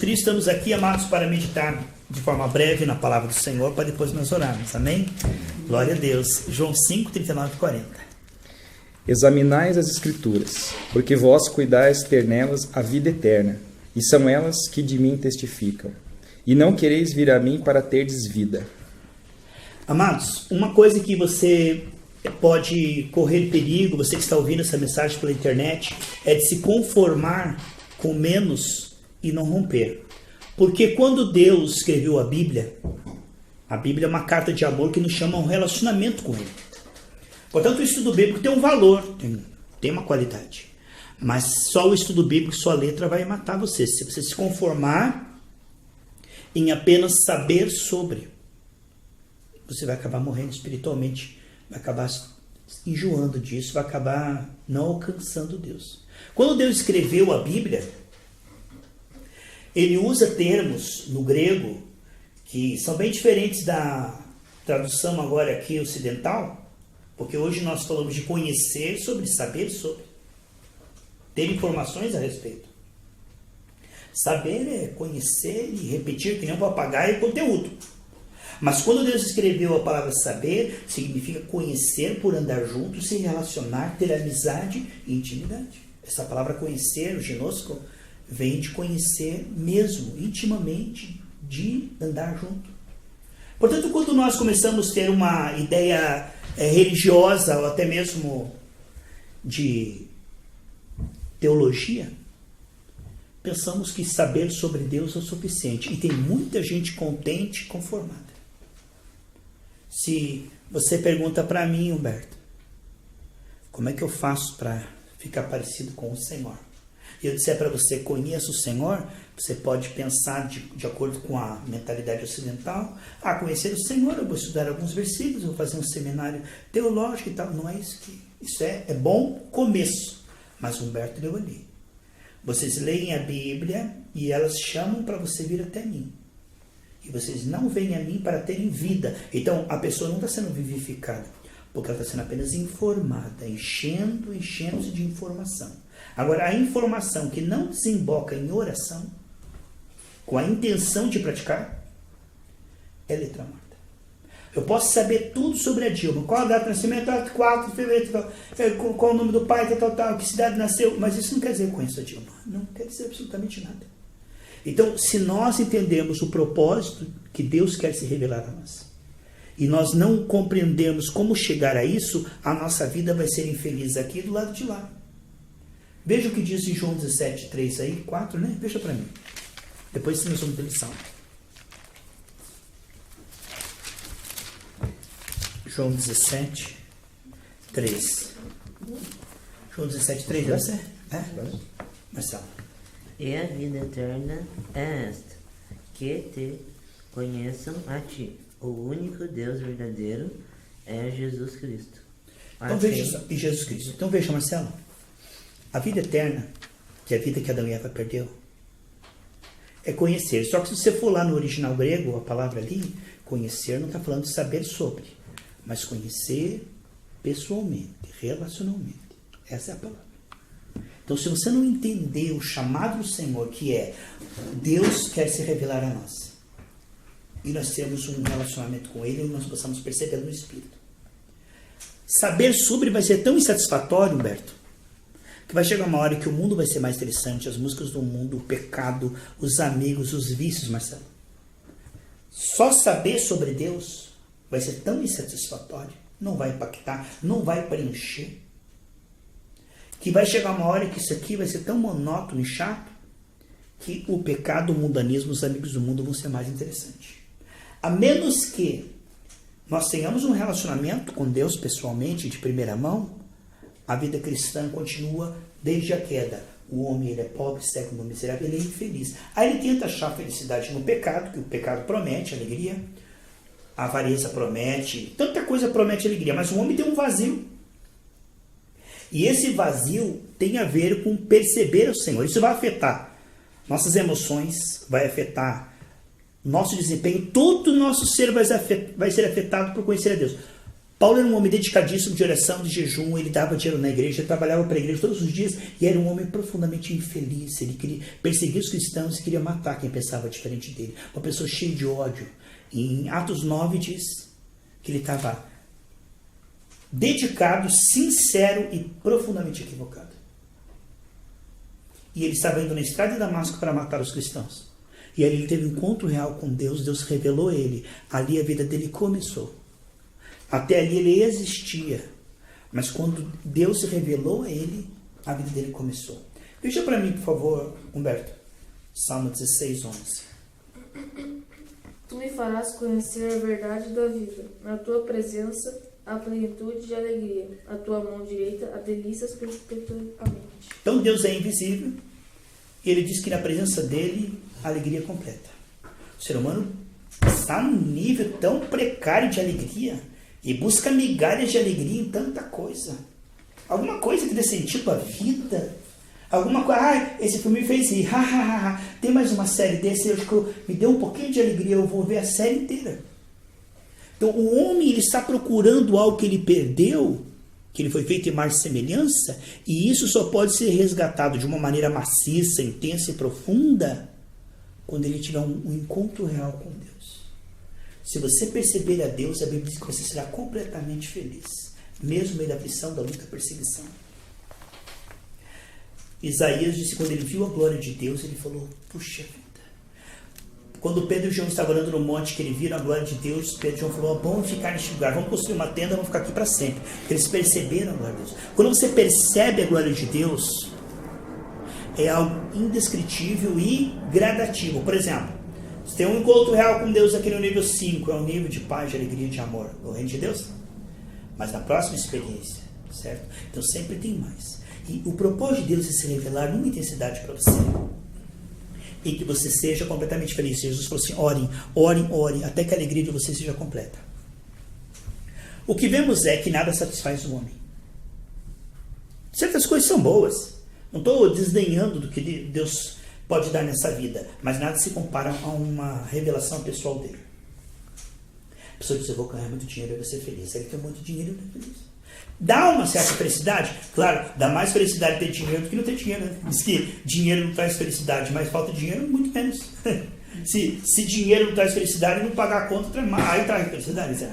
Cristo, estamos aqui, amados, para meditar de forma breve na palavra do Senhor, para depois nós orarmos, amém? Glória a Deus. João 5, 39 e 40. Examinais as Escrituras, porque vós cuidais ter nelas a vida eterna, e são elas que de mim testificam. E não quereis vir a mim para terdes vida. Amados, uma coisa que você pode correr perigo, você que está ouvindo essa mensagem pela internet, é de se conformar com menos e não romper. Porque quando Deus escreveu a Bíblia é uma carta de amor que nos chama a um relacionamento com Ele. Portanto, o estudo bíblico tem um valor, tem uma qualidade. Mas só o estudo bíblico, só a letra vai matar você. Se você se conformar em apenas saber sobre, você vai acabar morrendo espiritualmente, vai acabar enjoando disso, vai acabar não alcançando Deus. Quando Deus escreveu a Bíblia, ele usa termos no grego que são bem diferentes da tradução agora aqui ocidental, porque hoje nós falamos de conhecer sobre, saber sobre, ter informações a respeito. Saber é conhecer e repetir que nem um papagaio conteúdo. Mas quando Deus escreveu a palavra saber, significa conhecer por andar junto, se relacionar, ter amizade e intimidade. Essa palavra conhecer, o ginosco, vem de conhecer mesmo, intimamente, de andar junto. Portanto, quando nós começamos a ter uma ideia religiosa ou até mesmo de teologia, pensamos que saber sobre Deus é o suficiente. E tem muita gente contente e conformada. Se você pergunta para mim, Humberto, como é que eu faço para ficar parecido com o Senhor? E eu disser para você, conheça o Senhor, você pode pensar de acordo com a mentalidade ocidental, conhecer o Senhor, eu vou estudar alguns versículos, eu vou fazer um seminário teológico e tal. Não é isso que... Isso é bom começo, mas Humberto deu ali. Vocês leem a Bíblia e elas chamam para você vir até mim. E vocês não vêm a mim para terem vida. Então, a pessoa não está sendo vivificada, porque ela está sendo apenas informada, enchendo-se de informação. Agora, a informação que não desemboca em oração, com a intenção de praticar, é letra morta. Eu posso saber tudo sobre a Dilma, qual a data de nascimento, 4 de fevereiro, qual o nome do pai, tal, que cidade nasceu, mas isso não quer dizer que eu conheço a Dilma. Não quer dizer absolutamente nada. Então, se nós entendemos o propósito que Deus quer se revelar a nós, e nós não compreendemos como chegar a isso, a nossa vida vai ser infeliz aqui do lado de lá. Veja o que diz em João 17, 3 aí, 4, né? Veja para mim. Depois nós vamos ter lição. João 17, 3. João 17, 3, deve ser? Marcelo. E a vida eterna é esta, que te conheçam a ti, o único Deus verdadeiro é Jesus Cristo. Então veja, e Jesus Cristo. Então veja, Marcelo, a vida eterna, que é a vida que Adão e Eva perdeu, é conhecer. Só que se você for lá no original grego, a palavra ali, conhecer, não está falando de saber sobre, mas conhecer pessoalmente, relacionalmente. Essa é a palavra. Então, se você não entender o chamado do Senhor, que é Deus quer se revelar a nós, e nós temos um relacionamento com Ele, e nós possamos perceber no Espírito. Saber sobre vai ser tão insatisfatório, Humberto, que vai chegar uma hora que o mundo vai ser mais interessante, as músicas do mundo, o pecado, os amigos, os vícios, Marcelo. Só saber sobre Deus vai ser tão insatisfatório, não vai impactar, não vai preencher, que vai chegar uma hora que isso aqui vai ser tão monótono e chato, que o pecado, o mundanismo, os amigos do mundo vão ser mais interessantes. A menos que nós tenhamos um relacionamento com Deus pessoalmente, de primeira mão, a vida cristã continua desde a queda. O homem ele é pobre, cego, miserável, ele é infeliz. Aí ele tenta achar felicidade no pecado, que o pecado promete alegria, a avareza promete, tanta coisa promete alegria, mas o homem tem um vazio. E esse vazio tem a ver com perceber o Senhor. Isso vai afetar nossas emoções, vai afetar nosso desempenho, todo o nosso ser vai ser afetado por conhecer a Deus. Paulo era um homem dedicadíssimo de oração, de jejum, ele dava dinheiro na igreja, ele trabalhava para a igreja todos os dias e era um homem profundamente infeliz. Ele queria perseguir os cristãos e queria matar quem pensava diferente dele. Uma pessoa cheia de ódio. E em Atos 9 diz que ele estava dedicado, sincero e profundamente equivocado. E ele estava indo na estrada de Damasco para matar os cristãos. E ali ele teve um encontro real com Deus, Deus revelou a ele. Ali a vida dele começou. Até ali ele existia. Mas quando Deus se revelou a ele, a vida dele começou. Veja para mim, por favor, Humberto. Salmo 16, 11. Tu me farás conhecer a verdade da vida. Na tua presença, a plenitude de alegria. A tua mão direita, há delícias perpetuamente. Então Deus é invisível. E ele diz que na presença dele, a alegria é completa. O ser humano está num nível tão precário de alegria e busca migalhas de alegria em tanta coisa. Alguma coisa que dê sentido à vida. Alguma coisa, esse filme me fez rir. Tem mais uma série desse, eu acho que me deu um pouquinho de alegria, eu vou ver a série inteira. Então o homem ele está procurando algo que ele perdeu, que ele foi feito em imagem e semelhança, e isso só pode ser resgatado de uma maneira maciça, intensa e profunda quando ele tiver um encontro real com Deus. Se você perceber a Deus, a Bíblia diz que você será completamente feliz, mesmo no meio da aflição, da luta, da perseguição. Isaías disse que quando ele viu a glória de Deus, ele falou, puxa vida. Quando Pedro e João estavam orando no monte, que ele viram a glória de Deus, Pedro e João falou, vamos ficar neste lugar, vamos construir uma tenda, vamos ficar aqui para sempre. Porque eles perceberam a glória de Deus. Quando você percebe a glória de Deus, é algo indescritível e gradativo. Por exemplo, você tem um encontro real com Deus aqui no nível 5, é um nível de paz, de alegria, de amor, no reino de Deus. Mas na próxima experiência, certo? Então sempre tem mais. E o propósito de Deus é se revelar numa intensidade para você. E que você seja completamente feliz. Jesus falou assim, orem, orem, orem, até que a alegria de vocês seja completa. O que vemos é que nada satisfaz o homem. Certas coisas são boas. Não estou desdenhando do que Deus pode dar nessa vida, mas nada se compara a uma revelação pessoal dele. A pessoa diz, eu vou ganhar muito dinheiro, eu vou ser feliz. Ele tem muito dinheiro, eu vou ser feliz. Dá uma certa felicidade? Claro, dá mais felicidade ter dinheiro do que não ter dinheiro. Né? Diz que dinheiro não traz felicidade, mas falta dinheiro, muito menos. Se dinheiro não traz felicidade, não pagar a conta, aí traz felicidade.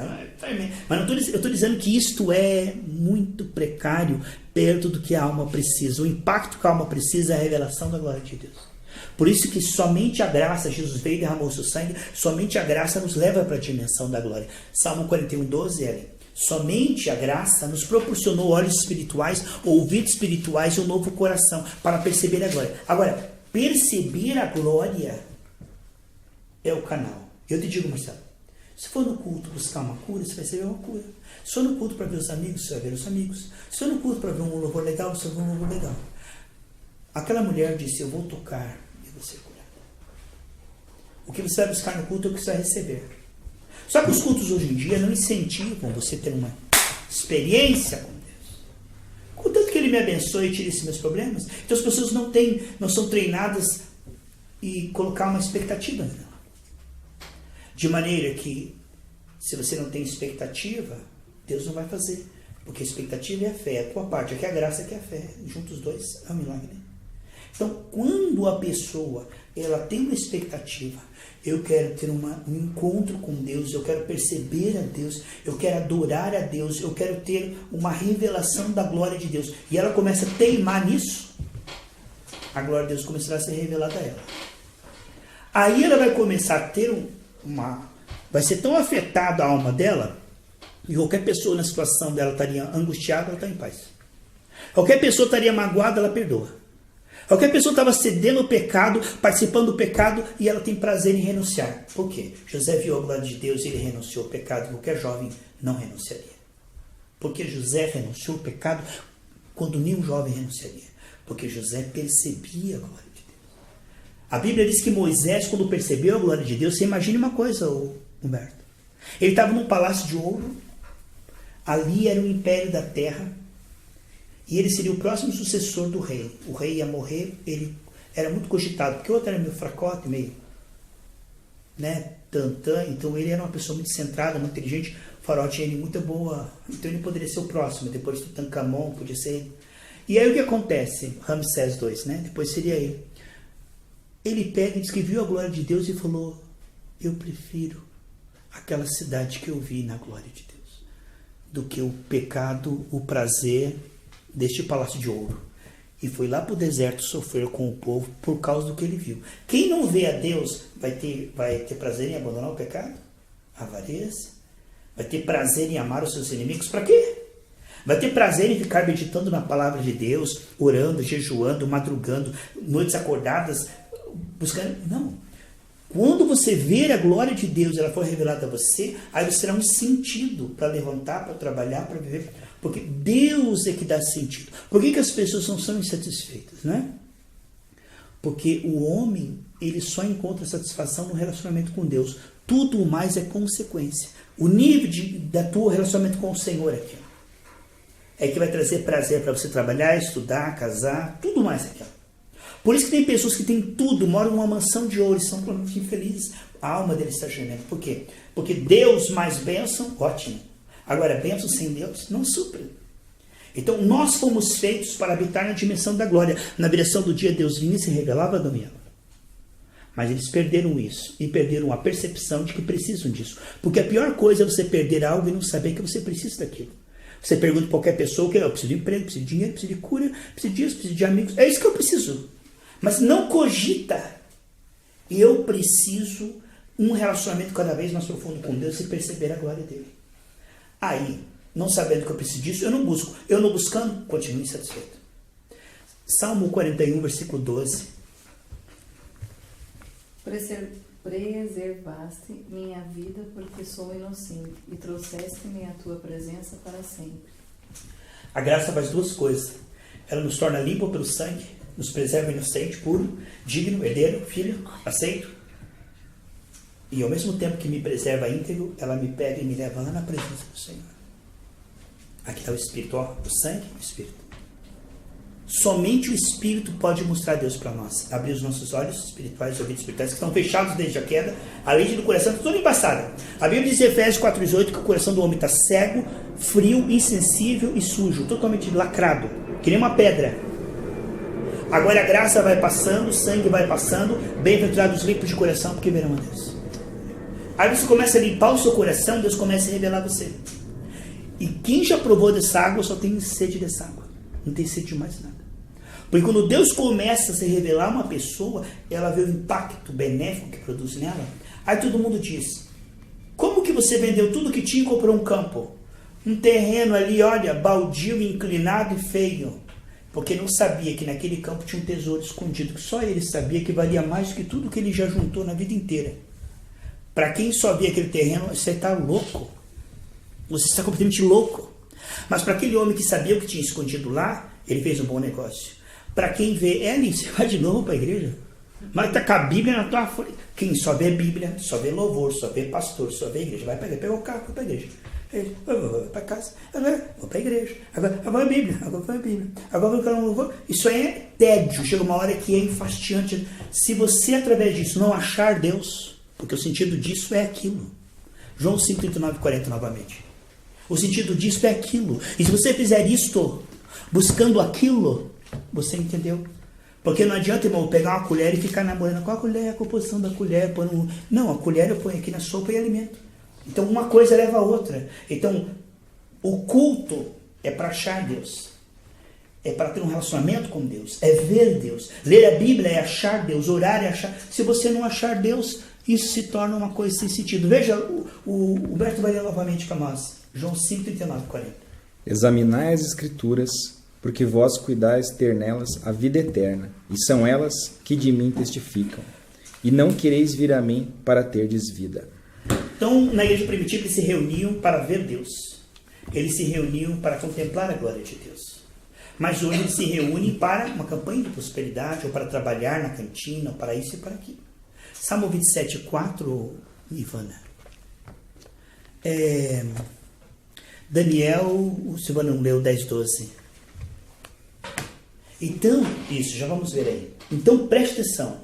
Mas eu estou dizendo que isto é muito precário perto do que a alma precisa. O impacto que a alma precisa é a revelação da glória de Deus. Por isso que somente a graça, Jesus veio e derramou o seu sangue, somente a graça nos leva para a dimensão da glória. Salmo 41, 12, Ellen. Somente a graça nos proporcionou olhos espirituais, ouvidos espirituais e um novo coração para perceber a glória. Agora, perceber a glória é o canal. Eu te digo, Marcelo, se for no culto buscar uma cura, você vai receber uma cura. Se for no culto para ver os amigos, você vai ver os amigos. Se for no culto para ver um louvor legal, você vai ver um louvor legal. Aquela mulher disse, eu vou tocar e vou ser curada. O que você vai buscar no culto é o que você vai receber. Só que os cultos hoje em dia não incentivam você ter uma experiência com Deus. Contanto que Ele me abençoe e tire esses meus problemas. Então as pessoas não são treinadas e colocar uma expectativa nela. De maneira que, se você não tem expectativa, Deus não vai fazer. Porque a expectativa é a fé, a tua parte. Aqui é a graça, aqui é a fé. Juntos os dois é um milagre. Então, quando a pessoa ela tem uma expectativa, eu quero ter um encontro com Deus, eu quero perceber a Deus, eu quero adorar a Deus, eu quero ter uma revelação da glória de Deus, e ela começa a teimar nisso, a glória de Deus começará a ser revelada a ela. Aí ela vai começar a ter vai ser tão afetada a alma dela, e qualquer pessoa na situação dela estaria angustiada, ela está em paz. Qualquer pessoa estaria magoada, ela perdoa. Qualquer pessoa estava cedendo ao pecado, participando do pecado, e ela tem prazer em renunciar. Por quê? José viu a glória de Deus e ele renunciou ao pecado. Qualquer jovem não renunciaria. Porque José renunciou ao pecado quando nenhum jovem renunciaria. Porque José percebia a glória de Deus. A Bíblia diz que Moisés, quando percebeu a glória de Deus, você imagine uma coisa, Humberto. Ele estava num palácio de ouro, ali era o império da terra, e ele seria o próximo sucessor do rei. O rei ia morrer, ele era muito cogitado, porque o outro era meio fracote, meio né? Tantã, então ele era uma pessoa muito centrada, muito inteligente. O faraó tinha ele muito boa, então ele poderia ser o próximo. Depois do Tutankhamon, podia ser ele. E aí o que acontece? Ramsés II, né? Depois seria ele. Ele pega e diz que viu a glória de Deus e falou: eu prefiro aquela cidade que eu vi na glória de Deus do que o pecado, o prazer deste palácio de ouro. E foi lá para o deserto sofrer com o povo por causa do que ele viu. Quem não vê a Deus vai ter prazer em abandonar o pecado? A avareza? Vai ter prazer em amar os seus inimigos? Para quê? Vai ter prazer em ficar meditando na palavra de Deus, orando, jejuando, madrugando, noites acordadas, buscando? Não. Quando você ver a glória de Deus, ela for revelada a você, aí você terá um sentido para levantar, para trabalhar, para viver. Porque Deus é que dá sentido. Por que as pessoas não são insatisfeitas, né? Porque o homem, ele só encontra satisfação no relacionamento com Deus. Tudo mais é consequência. O nível da tua relacionamento com o Senhor aqui, é que vai trazer prazer para você trabalhar, estudar, casar, tudo mais aqui. Por isso que tem pessoas que têm tudo, moram numa mansão de ouro e são totalmente infelizes. A alma deles está gemendo. Por quê? Porque Deus mais bênção, ótimo. Agora, bênção sem Deus não supre. Então, nós fomos feitos para habitar na dimensão da glória. Na direção do dia, Deus vinha e se revelava a Adão e Eva. Mas eles perderam isso. E perderam a percepção de que precisam disso. Porque a pior coisa é você perder algo e não saber que você precisa daquilo. Você pergunta para qualquer pessoa que eu preciso de emprego, preciso de dinheiro, preciso de cura, preciso disso, preciso de amigos. É isso que eu preciso. Mas não cogita. Eu preciso um relacionamento cada vez mais profundo com Deus e perceber a glória dele. Aí, não sabendo que eu preciso disso, eu não busco. Eu não buscando, continuo insatisfeito. Salmo 41, versículo 12. Preservaste minha vida porque sou inocente e trouxeste-me à tua presença para sempre. A graça faz duas coisas. Ela nos torna limpo pelo sangue, nos preserva inocente, puro, digno, herdeiro, filho, aceito. E ao mesmo tempo que me preserva íntegro, ela me pega e me leva lá na presença do Senhor. Aqui está o Espírito, ó, o sangue e o Espírito. Somente o Espírito pode mostrar Deus para nós. Abrir os nossos olhos espirituais, ouvidos espirituais, que estão fechados desde a queda. A lente do coração está toda embaçada. A Bíblia diz em Efésios 4,18 que o coração do homem está cego, frio, insensível e sujo, totalmente lacrado, que nem uma pedra. Agora a graça vai passando, o sangue vai passando, bem-aventurados limpos de coração, porque verão a Deus. Aí você começa a limpar o seu coração, Deus começa a revelar você. E quem já provou dessa água só tem sede dessa água. Não tem sede de mais nada. Porque quando Deus começa a se revelar a uma pessoa, ela vê o impacto benéfico que produz nela. Aí todo mundo diz: como que você vendeu tudo que tinha e comprou um campo? Um terreno ali, olha, baldio, inclinado e feio. Porque não sabia que naquele campo tinha um tesouro escondido, que só ele sabia, que valia mais do que tudo que ele já juntou na vida inteira. Para quem só via aquele terreno, você está louco. Você está completamente louco. Mas para aquele homem que sabia o que tinha escondido lá, ele fez um bom negócio. Para quem vê, ali, você vai de novo para a igreja? Mas está com a Bíblia na tua frente. Quem só vê Bíblia, só vê louvor, só vê pastor, só vê igreja, vai para a igreja, pega o carro, vai para a igreja. Eu vou para casa, vou para a igreja, agora vou a Bíblia, agora vou louvor. Isso aí é tédio, chega uma hora que é enfastiante. Se você através disso não achar Deus, porque o sentido disso é aquilo. João 5, 39 e 40 novamente. O sentido disso é aquilo. E se você fizer isto, buscando aquilo, você entendeu? Porque não adianta, irmão, pegar uma colher e ficar namorando. Qual a colher? A composição da colher? Não, a colher eu ponho aqui na sopa e alimento. Então uma coisa leva a outra. Então o culto é para achar Deus. É para ter um relacionamento com Deus. É ver Deus. Ler a Bíblia é achar Deus. Orar é achar. Se você não achar Deus, isso se torna uma coisa sem sentido. Veja, o Humberto vai ler novamente para nós. João 5, 39 e 40. Examinai as Escrituras, porque vós cuidais ter nelas a vida eterna, e são elas que de mim testificam. E não quereis vir a mim para terdes vida. Então, na igreja primitiva, eles se reuniam para ver Deus. Eles se reuniam para contemplar a glória de Deus. Mas hoje eles se reúnem para uma campanha de prosperidade, ou para trabalhar na cantina, ou para isso e para aquilo. Salmo 27, 4, Ivana. Daniel, o Silvano não leu 10, 12. Então, isso, já vamos ver aí. Então, preste atenção.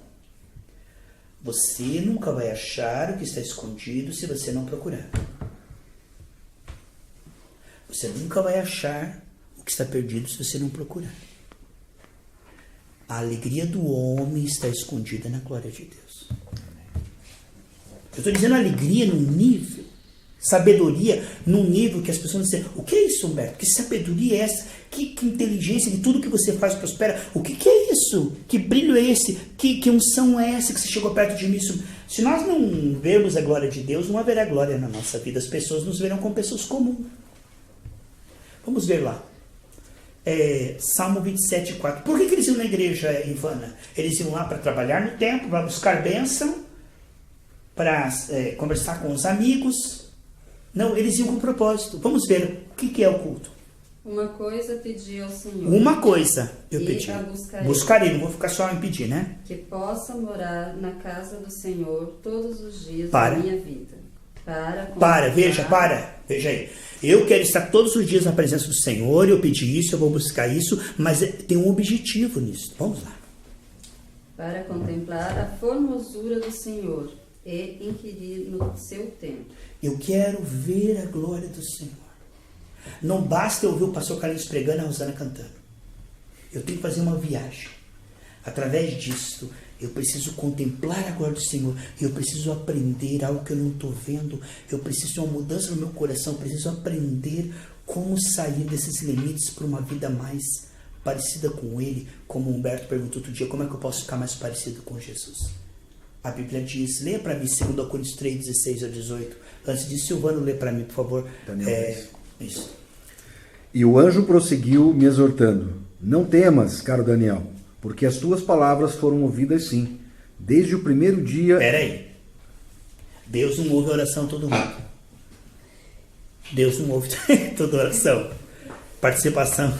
Você nunca vai achar o que está escondido se você não procurar. Você nunca vai achar o que está perdido se você não procurar. A alegria do homem está escondida na glória de Deus. Eu estou dizendo alegria num nível, sabedoria num nível que as pessoas dizem, o que é isso, Humberto? Que sabedoria é essa? Que inteligência de tudo que você faz prospera? O que é isso? Que brilho é esse? Que unção é essa que você chegou perto de mim? Se nós não vermos a glória de Deus, não haverá glória na nossa vida. As pessoas nos verão como pessoas comuns. Vamos ver lá. Salmo 27, 4. Por que eles iam na igreja, Ivana? Eles iam lá para trabalhar no templo, para buscar bênção, para conversar com os amigos. Não, eles iam com propósito. Vamos ver o que é o culto. Uma coisa pedi ao Senhor. Uma coisa eu pedi. Buscarei, não vou ficar só em pedir, né? que possa morar na casa do Senhor todos os dias Para. da minha vida. Veja aí. Eu quero estar todos os dias na presença do Senhor, eu pedi isso, eu vou buscar isso, mas tem um objetivo nisso. Vamos lá. Para contemplar a formosura do Senhor e inquirir no seu templo. Eu quero ver a glória do Senhor. Não basta eu ouvir o pastor Carlinhos pregando e a Rosana cantando. Eu tenho que fazer uma viagem. Através disso, eu preciso contemplar a glória do Senhor. Eu preciso aprender algo que eu não estou vendo. Eu preciso de uma mudança no meu coração. Eu preciso aprender como sair desses limites para uma vida mais parecida com Ele. Como o Humberto perguntou outro dia, como é que eu posso ficar mais parecido com Jesus? A Bíblia diz, leia para mim 2 Coríntios 3, 16 a 18. Antes disso, Silvano, lê para mim, por favor. Isso. E o anjo prosseguiu me exortando, não temas, caro Daniel, porque as tuas palavras foram ouvidas sim, desde o primeiro dia... Peraí. Deus não ouve a oração de todo mundo. Deus não ouve toda oração. Participação.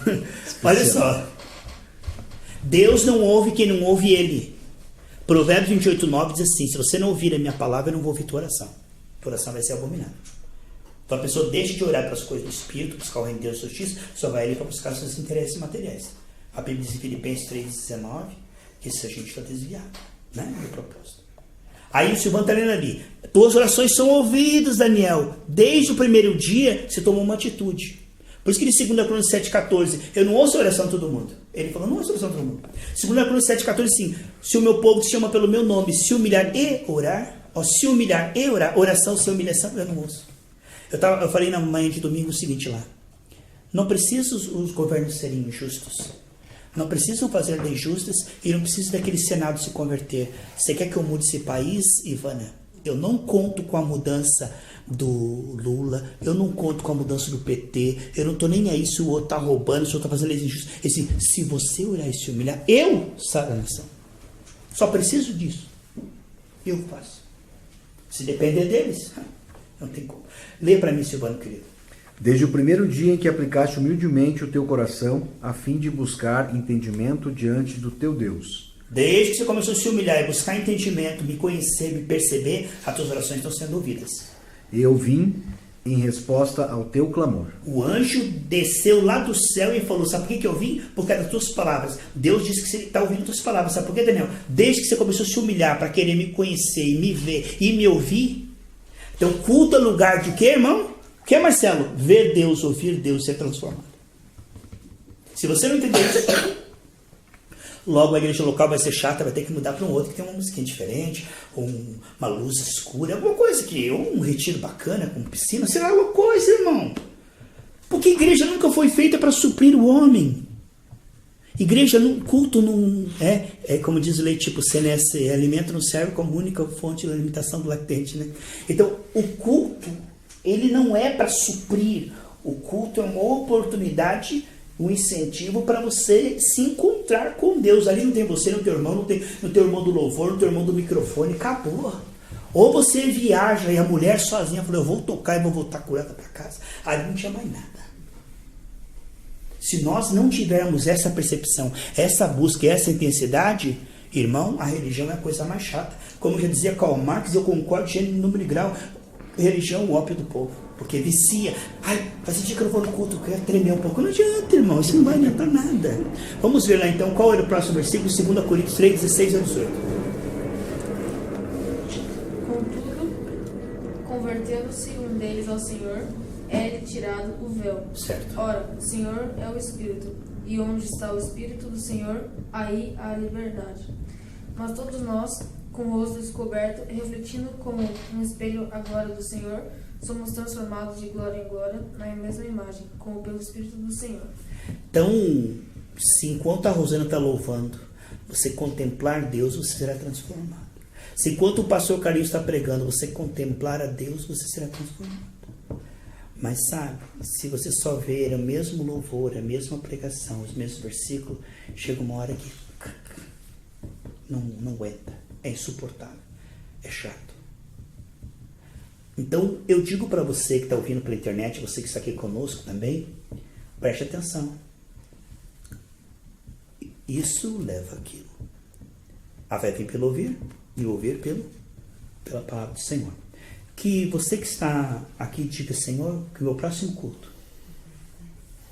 Olha só. Deus não ouve quem não ouve Ele. Provérbios 28, 9 diz assim, se você não ouvir a minha palavra, eu não vou ouvir tua oração. Tua oração vai ser abominável. Então a pessoa deixa de orar para as coisas do Espírito, buscar o reino de Deus e justiça, só vai ali para buscar os seus interesses materiais. A Bíblia diz em Filipenses 3,19 que se a gente está desviado, né, do propósito. Aí o Silvano está lendo ali, tuas orações são ouvidas, Daniel. Desde o primeiro dia, você tomou uma atitude. Por isso que em 2 Crônicas 7,14, eu não ouço a oração de todo mundo. Ele falou, não ouço a oração de todo mundo. 2 Crônicas 7,14, sim, se o meu povo se chama pelo meu nome, se humilhar e orar, se humilhar e orar, oração sem humilhação, eu não ouço. Eu falei na manhã de domingo o seguinte lá, não precisa os governos serem injustos, não precisam fazer leis justas e não precisa daquele Senado se converter. Você quer que eu mude esse país, Ivana? Eu não conto com a mudança do Lula, eu não conto com a mudança do PT, eu não estou nem aí se o outro está roubando, se o outro está fazendo leis injustas. Se você orar e se humilhar, eu saro a nação. Só preciso disso. Eu faço. Se depender deles, não tem como. Lê para mim, Silvano, querido. Desde o primeiro dia em que aplicaste humildemente o teu coração, a fim de buscar entendimento diante do teu Deus. Desde que você começou a se humilhar e buscar entendimento, me conhecer, me perceber, as tuas orações estão sendo ouvidas. Eu vim em resposta ao teu clamor. O anjo desceu lá do céu e falou, sabe por que eu vim? Por causa das tuas palavras. Deus disse que você está ouvindo as tuas palavras. Sabe por quê, Daniel? Desde que você começou a se humilhar para querer me conhecer e me ver e me ouvir. Então, culto é lugar de quê, irmão? O que é, Marcelo? Ver Deus, ouvir Deus, ser transformado. Se você não entender isso, logo a igreja local vai ser chata, vai ter que mudar para um outro que tem uma musiquinha diferente, ou uma luz escura, alguma coisa que, ou um retiro bacana com piscina, sei lá, alguma coisa, irmão. Porque a igreja nunca foi feita para suprir o homem. Igreja, culto não é como diz o leite tipo CNS, alimento não serve como única fonte de alimentação do lactente, né? Então, o culto, ele não é para suprir. O culto é uma oportunidade, um incentivo para você se encontrar com Deus. Ali não tem você, não tem irmão, não tem irmão do louvor, não tem irmão do microfone, acabou. Ou você viaja e a mulher sozinha falou, eu vou tocar e vou voltar curada para casa. Ali não tinha mais nada. Se nós não tivermos essa percepção, essa busca, essa intensidade, irmão, a religião é a coisa mais chata. Como já dizia Karl Marx, eu concordo, gênero, número e grau, religião é o ópio do povo, porque vicia. Ai, faz dia que eu não vou no culto, eu quero tremer um pouco. Não adianta, irmão, isso não vai adiantar nada. Vamos ver lá então, qual era o próximo versículo? 2 Coríntios 3, 16 a 18. convertendo-se um deles ao Senhor, é-lhe tirado o véu. Certo. Ora, o Senhor é o Espírito, e onde está o Espírito do Senhor, aí há liberdade. Mas todos nós, com o rosto descoberto, refletindo como um espelho a glória do Senhor, somos transformados de glória em glória na mesma imagem, como pelo Espírito do Senhor. Então, se enquanto a Rosana está louvando, você contemplar Deus, você será transformado. Se enquanto o pastor Carlinhos está pregando, você contemplar a Deus, você será transformado. Mas sabe, se você só ver o mesmo louvor, a mesma pregação, os mesmos versículos, chega uma hora que não aguenta, é insuportável, é chato. Então, eu digo para você que está ouvindo pela internet, você que está aqui conosco também, preste atenção. Isso leva aquilo. A fé vem pelo ouvir, e o ouvir pela palavra do Senhor. Que você que está aqui diga, Senhor, que o meu próximo culto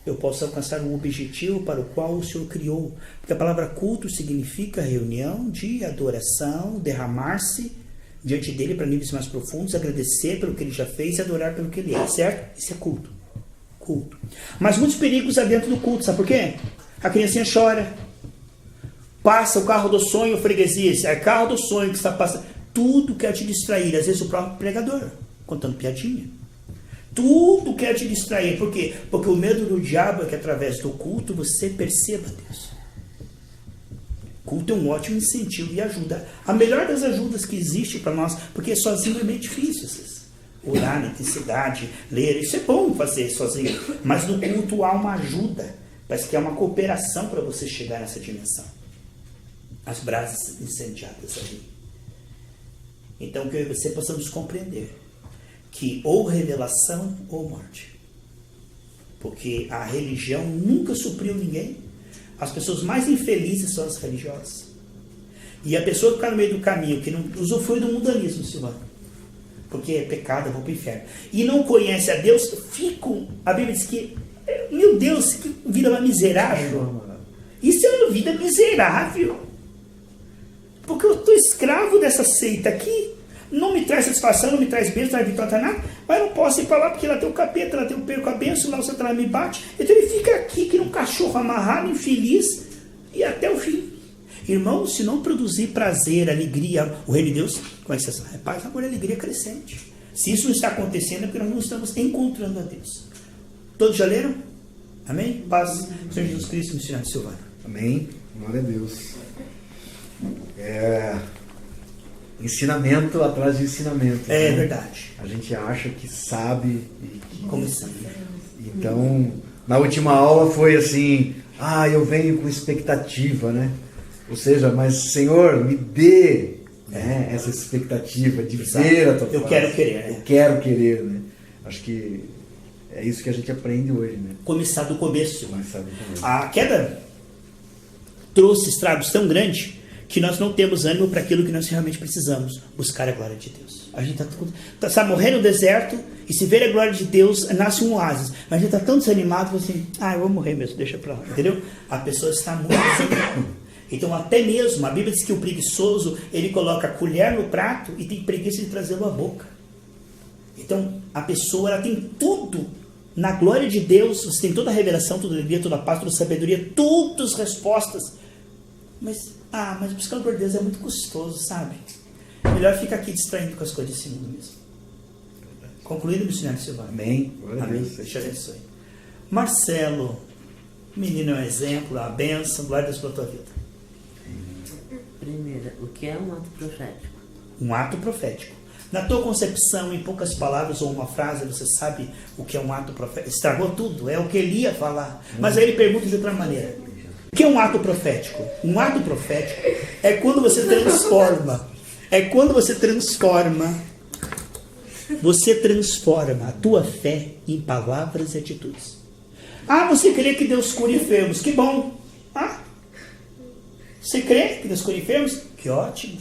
eu possa alcançar um objetivo para o qual o Senhor criou. Porque a palavra culto significa reunião de adoração, derramar-se diante dele para níveis mais profundos, agradecer pelo que ele já fez e adorar pelo que ele é, certo? Isso é culto. Culto. Mas muitos perigos há dentro do culto, sabe por quê? A criancinha chora, passa o carro do sonho, freguesias, é o carro do sonho que está passando. Tudo quer te distrair, às vezes o próprio pregador, contando piadinha. Tudo quer te distrair, por quê? Porque o medo do diabo é que através do culto você perceba Deus. Culto é um ótimo incentivo e ajuda. A melhor das ajudas que existe para nós, porque sozinho é meio difícil, vocês. Orar na intensidade, ler, isso é bom fazer sozinho. Mas no culto há uma ajuda, parece que há uma cooperação para você chegar nessa dimensão. As brasas incendiadas ali. Então que eu e você possamos compreender que ou revelação ou morte. Porque a religião nunca supriu ninguém. As pessoas mais infelizes são as religiosas. E a pessoa que está no meio do caminho, que não usufrui do mundanismo, Silvano, porque é pecado, eu vou para o inferno, e não conhece a Deus, ficam, a Bíblia diz que, meu Deus, que vida mais miserável. Isso é uma vida miserável. Porque eu estou escravo dessa seita aqui, não me traz satisfação, não me traz bênção, não traz vitória, não traz nada, mas eu não posso ir para lá porque lá tem o capeta, lá tem o perco a bênção, lá o Satanás me bate. Então ele fica aqui, que nem um cachorro amarrado, infeliz, e até o fim. Irmão, se não produzir prazer, alegria, o reino de Deus, como é que você sabe? É paz, amor e alegria crescente. Se isso não está acontecendo, é porque nós não estamos encontrando a Deus. Todos já leram? Amém? Paz, Senhor Jesus Cristo, missionário Silvano. Amém. Glória a Deus. Ensinamento atrás de ensinamento. É, né? verdade. A gente acha que sabe. Começando. Então, na última aula foi assim, eu venho com expectativa, né? Ou seja, mas Senhor, me dê essa expectativa de ver a tua face. Eu quero querer, né? Eu quero querer, né? Acho que é isso que a gente aprende hoje, né? Começar do começo. Começar do começo. A queda trouxe estragos tão grandes que nós não temos ânimo para aquilo que nós realmente precisamos, buscar a glória de Deus. A gente está morrendo no deserto e se ver a glória de Deus, nasce um oásis. Mas a gente está tão desanimado, assim, eu vou morrer mesmo, deixa para lá, entendeu? A pessoa está muito desanimada. Então até mesmo, a Bíblia diz que o preguiçoso, ele coloca a colher no prato e tem preguiça de trazê-lo à boca. Então a pessoa, ela tem tudo na glória de Deus, você tem toda a revelação, toda a alegria, toda a paz, toda a sabedoria, todas as respostas. Mas buscar por Deus é muito custoso, sabe? Melhor ficar aqui distraindo com as coisas desse mundo mesmo. Concluído, missionário Silvano. Amém. Glória a Amém. Deus. Deixa eu abençoe. Marcelo, menino é um exemplo, é uma bênção, glória a Deus pela tua vida. Primeira, o que é um ato profético? Um ato profético. Na tua concepção, em poucas palavras ou uma frase, você sabe o que é um ato profético? Estragou tudo, é o que ele ia falar. Mas aí ele pergunta de outra maneira. O que é um ato profético? Um ato profético é quando você transforma. É quando você transforma a tua fé em palavras e atitudes. Você crê que Deus cura enfermos? Que bom. Você crê que Deus cura enfermos? Que ótimo.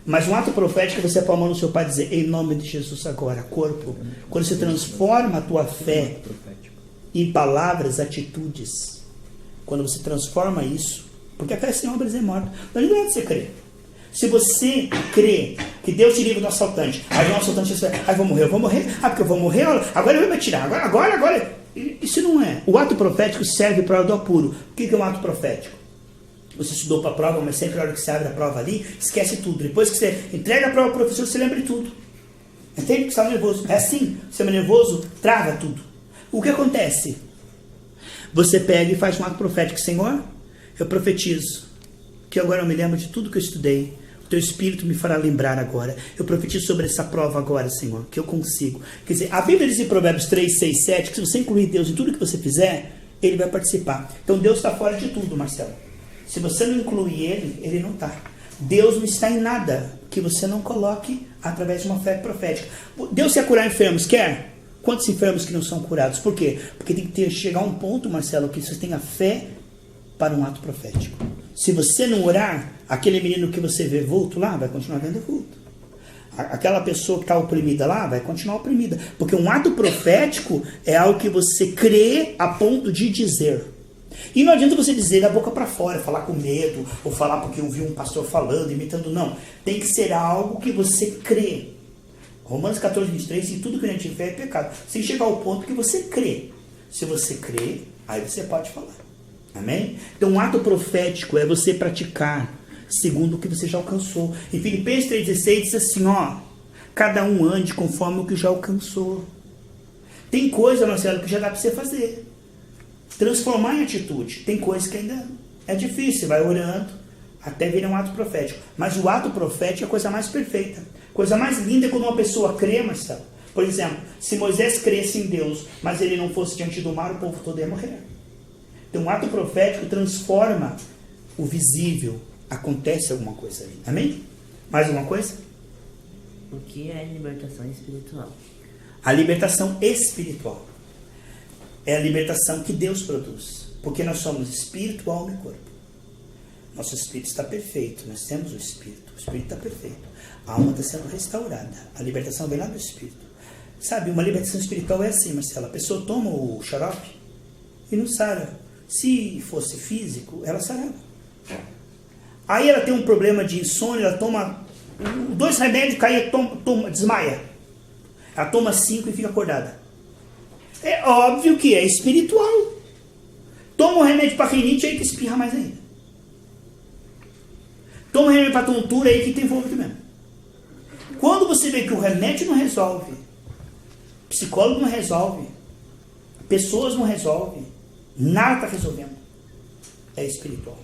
Mas um ato profético é você pôr a mão no seu pai e dizer, em nome de Jesus agora, corpo. Quando você transforma a tua fé em palavras, atitudes. Quando você transforma isso, porque a fé sem obras é morta. Não adianta você crer. Se você crê que Deus te livra do assaltante, aí o assaltante diz, vou morrer, porque eu vou morrer, agora ele vai me atirar, agora. Isso não é. O ato profético serve para o do apuro. O que é um ato profético? Você estudou para a prova, mas sempre na hora que você abre a prova ali, esquece tudo. Depois que você entrega a prova ao professor, você lembra de tudo. Entende que você está nervoso? É assim, você é nervoso, trava tudo. O que acontece? Você pega e faz um ato profético. Senhor, eu profetizo que agora eu me lembro de tudo que eu estudei. O teu Espírito me fará lembrar agora. Eu profetizo sobre essa prova agora, Senhor, que eu consigo. Quer dizer, a Bíblia diz em Provérbios 3, 6, 7, que se você incluir Deus em tudo que você fizer, Ele vai participar. Então Deus está fora de tudo, Marcelo. Se você não incluir Ele não está. Deus não está em nada que você não coloque através de uma fé profética. Deus quer curar enfermos? Quer? Quantos enfermos que não são curados? Por quê? Porque tem que chegar a um ponto, Marcelo, que você tenha fé para um ato profético. Se você não orar, aquele menino que você vê vulto lá, vai continuar vendo vulto. Aquela pessoa que está oprimida lá, vai continuar oprimida. Porque um ato profético é algo que você crê a ponto de dizer. E não adianta você dizer da boca para fora, falar com medo, ou falar porque eu vi um pastor falando, imitando, não. Tem que ser algo que você crê. Romanos 14, 23, e tudo que não tiver é pecado. Sem chegar ao ponto que você crê. Se você crê, aí você pode falar. Amém? Então, um ato profético é você praticar segundo o que você já alcançou. Em Filipenses 3,16 diz assim, cada um ande conforme o que já alcançou. Tem coisa, Marcelo, que já dá para você fazer. Transformar em atitude. Tem coisa que ainda é difícil. Você vai orando até virar um ato profético. Mas o ato profético é a coisa mais perfeita. Coisa mais linda é quando uma pessoa crê, Marcelo. Por exemplo, se Moisés cresce em Deus, mas ele não fosse diante do mar, o povo todo ia morrer. Então, um ato profético transforma o visível. Acontece alguma coisa ali. Amém? Mais alguma coisa? O que é libertação espiritual? A libertação espiritual é a libertação que Deus produz. Porque nós somos espírito, alma e corpo. Nosso espírito está perfeito. Nós temos o espírito. O espírito está perfeito. A alma está sendo restaurada. A libertação vem lá do espírito. Sabe, uma libertação espiritual é assim, Marcelo. A pessoa toma o xarope e não sara. Se fosse físico, ela sarava. Aí ela tem um problema de insônia, ela toma 2 remédios, cai, desmaia. Ela toma 5 e fica acordada. É óbvio que é espiritual. Toma um remédio para rinite, aí que espirra mais ainda. Toma um remédio para tontura, aí que tem vômito mesmo. Quando você vê que o remédio não resolve, psicólogo não resolve, pessoas não resolvem, nada está resolvendo, é espiritual.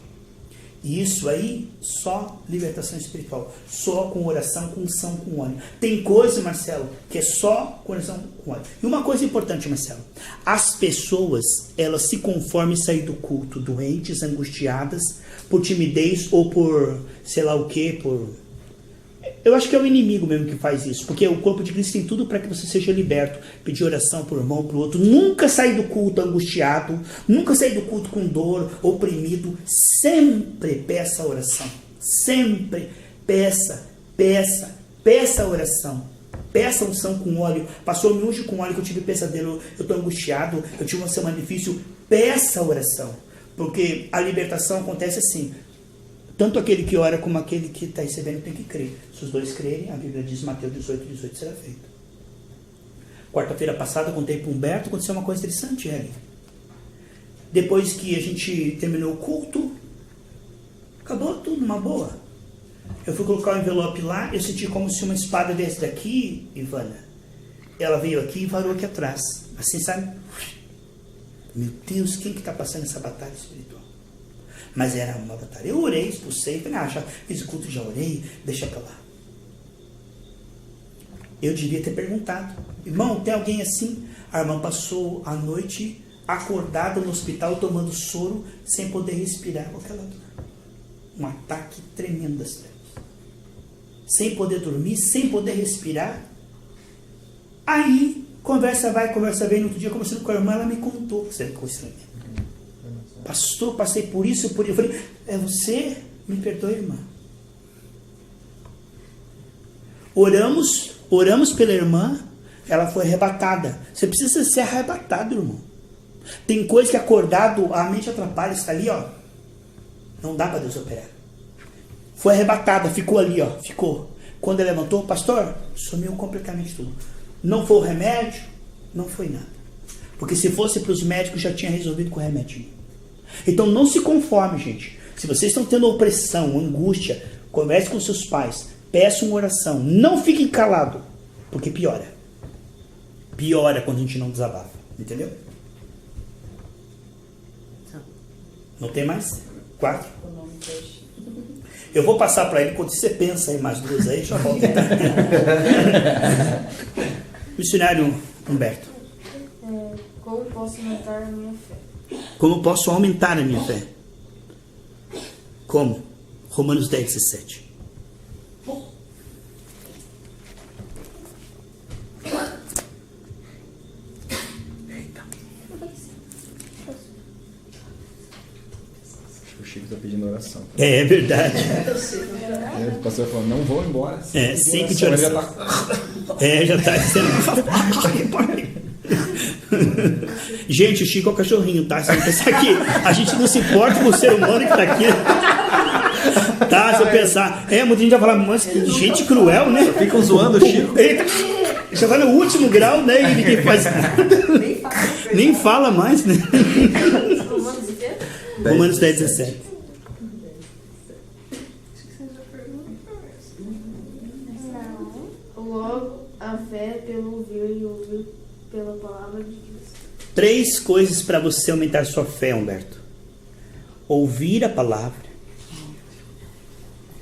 E isso aí, só libertação espiritual. Só com oração, com unção, com óleo. Tem coisa, Marcelo, que é só com oração, com óleo. E uma coisa importante, Marcelo. As pessoas, elas se conformam em sair do culto doentes, angustiadas, por timidez ou por, sei lá o que, por... Eu acho que é o inimigo mesmo que faz isso. Porque o corpo de Cristo tem tudo para que você seja liberto. Pedir oração por um irmão, por outro. Nunca sair do culto angustiado. Nunca sair do culto com dor, oprimido. Sempre peça oração. Sempre peça oração. Peça unção com óleo. Pastor, me unge com óleo que eu tive pesadelo. Eu estou angustiado. Eu tive uma semana difícil. Peça oração. Porque a libertação acontece assim. Tanto aquele que ora como aquele que está recebendo tem que crer. Se os dois crerem, a Bíblia diz, Mateus 18 será feito. Quarta-feira passada eu contei para o Humberto, aconteceu uma coisa interessante, ali. Depois que a gente terminou o culto, acabou tudo numa boa. Eu fui colocar o envelope lá, eu senti como se uma espada desse daqui, Ivana, ela veio aqui e varou aqui atrás. Assim, sabe? Meu Deus, quem que está passando essa batalha espiritual? Mas era uma batalha. Eu orei, expulsei, falei, já fiz o culto, já orei, deixa pra lá. Eu devia ter perguntado, irmão, tem alguém assim? A irmã passou a noite acordada no hospital, tomando soro, sem poder respirar com aquela dor. Um ataque tremendo das trevas. Sem poder dormir, sem poder respirar. Aí, conversa vai, conversa vem. No outro dia, conversando com a irmã, ela me contou. Você ficou estranho. Pastor, passei por isso, por isso. Eu falei, é você? Me perdoe, irmã. Oramos pela irmã, ela foi arrebatada. Você precisa ser arrebatado, irmão. Tem coisa que acordado, a mente atrapalha, está ali, ó. Não dá para Deus operar. Foi arrebatada, ficou ali, ó, ficou. Quando ele levantou, pastor, sumiu completamente tudo. Não foi o remédio, não foi nada. Porque se fosse para os médicos, já tinha resolvido com o remedinho. Então não se conforme, gente. Se vocês estão tendo opressão, angústia, converse com seus pais, peça uma oração. Não fiquem calados, porque piora. Piora quando a gente não desabafa. Entendeu? Não tem mais? 4? Eu vou passar para ele, quando você pensa em mais 2 aí, já volta. Missionário Humberto. Como posso aumentar a minha fé? Como posso aumentar a minha fé? Como? Romanos 10, 17. O Chico está pedindo oração. É verdade. O pastor falou, não vou embora. É, 5 de oração. Já está dizendo. Gente, o Chico é o cachorrinho, tá? Você não pensar que a gente não se importa com o ser humano que está aqui. Tá, se eu pensar. Muita gente vai falar, mas que gente cruel, né? Ficam zoando o Chico. Ele já vai no último grau, né? E ninguém faz nada. Nem fala mais, né? Romanos o quê? Romanos 10, 17. Logo, a fé pelo ouvir e ouvir pela palavra de Deus. 3 coisas para você aumentar sua fé, Humberto. Ouvir a palavra.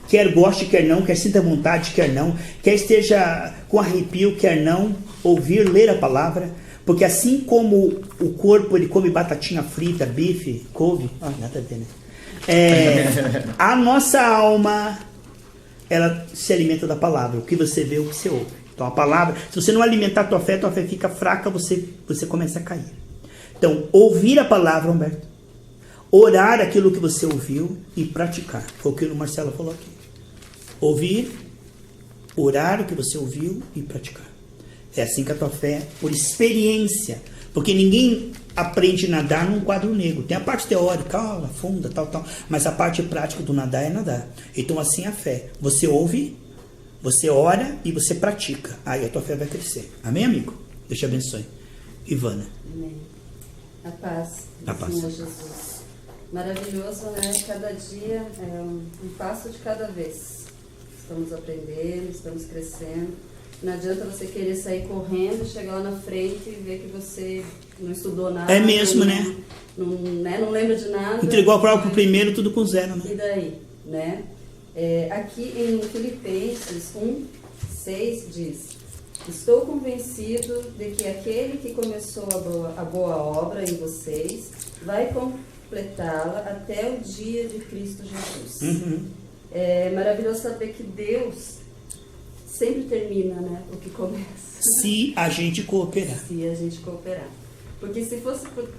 Quer goste, quer não, quer sinta vontade, quer não, quer esteja com arrepio, quer não, ouvir, ler a palavra. Porque assim como o corpo ele come batatinha frita, bife, couve, nada a ver, né? A nossa alma, ela se alimenta da palavra. O que você vê, o que você ouve. Então a palavra, se você não alimentar a tua fé fica fraca, você começa a cair. Então, ouvir a palavra, Humberto, orar aquilo que você ouviu e praticar. Foi o que o Marcelo falou aqui. Ouvir, orar o que você ouviu e praticar. É assim que a tua fé, por experiência, porque ninguém aprende a nadar num quadro negro. Tem a parte teórica, funda, tal, mas a parte prática do nadar é nadar. Então assim a fé. Você ouve, você ora e você pratica. Aí a tua fé vai crescer. Amém, amigo? Deus te abençoe. Ivana. Amém. A paz do A paz. Senhor Jesus. Maravilhoso, né? Cada dia é um passo de cada vez. Estamos aprendendo, estamos crescendo. Não adianta você querer sair correndo, chegar lá na frente e ver que você não estudou nada. É mesmo, né? Não lembra de nada. Entregou a prova pro primeiro, tudo com 0, né? E daí, né? Aqui em Filipenses 1:6 diz: estou convencido de que aquele que começou a boa obra em vocês vai completá-la até o dia de Cristo Jesus. Uhum. É maravilhoso saber que Deus sempre termina, né, o que começa. Se a gente cooperar. Se a gente cooperar. Porque se fosse por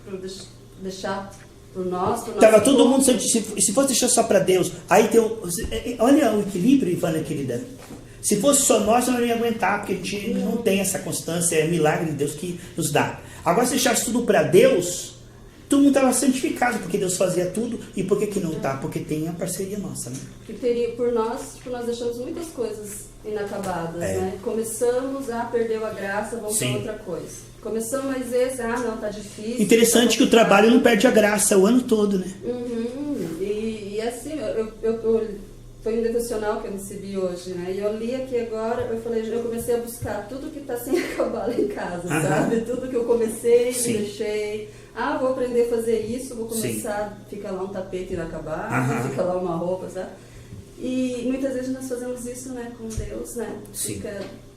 deixar por nós... Tava todo mundo, se fosse deixar só para Deus, aí tem olha o equilíbrio, Ivana, querida. Se fosse só nós não ia aguentar, porque a gente não tem essa constância, é milagre de Deus que nos dá. Agora, se deixasse tudo para Deus, todo mundo estava santificado, porque Deus fazia tudo, e por que não tá? Porque tem a parceria nossa, né? Que por nós deixamos muitas coisas inacabadas, né? Começamos, perdeu a graça, vamos para outra coisa. Começamos às vezes, não, tá difícil. Interessante que o trabalho não perde a graça o ano todo, né? E assim, foi um devocional que eu recebi hoje, né? E eu li aqui agora, eu comecei a buscar tudo que está sem acabar lá em casa, sabe? Tudo que eu comecei e deixei. Vou aprender a fazer isso, vou começar, fica lá um tapete inacabado, fica lá uma roupa, sabe? E muitas vezes nós fazemos isso, né, com Deus, né?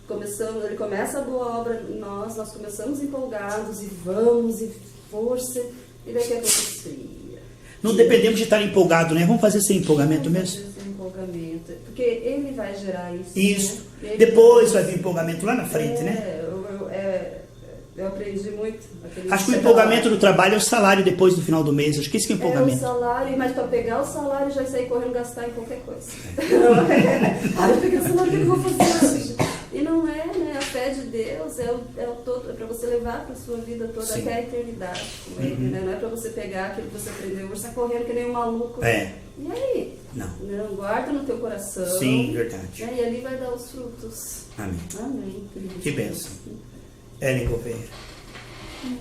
Ele começa a boa obra em nós começamos empolgados e vamos, e força, e daqui a pouco esfria. Não dependemos de estar empolgado, né? Vamos fazer sem empolgamento mesmo? Fazer sem empolgamento, porque ele vai gerar isso. Isso. Né? Depois vai vir empolgamento lá na frente, né? Eu aprendi muito. Acho que o empolgamento do trabalho é o salário depois do final do mês. Acho que isso que é empolgamento. É o salário, mas para pegar o salário já sair correndo gastar em qualquer coisa. Eu peguei o salário, o que eu vou fazer hoje? E não é, né? A fé de Deus é o todo, é para você levar para a sua vida toda até a eternidade com Ele, né? Não é para você pegar aquilo que você aprendeu, você está correndo que nem um maluco. E aí? Não. Não, guarda no teu coração. Sim, verdade. Né? E ali vai dar os frutos. Amém. Amém. Que bênção. Ellen Gouveia.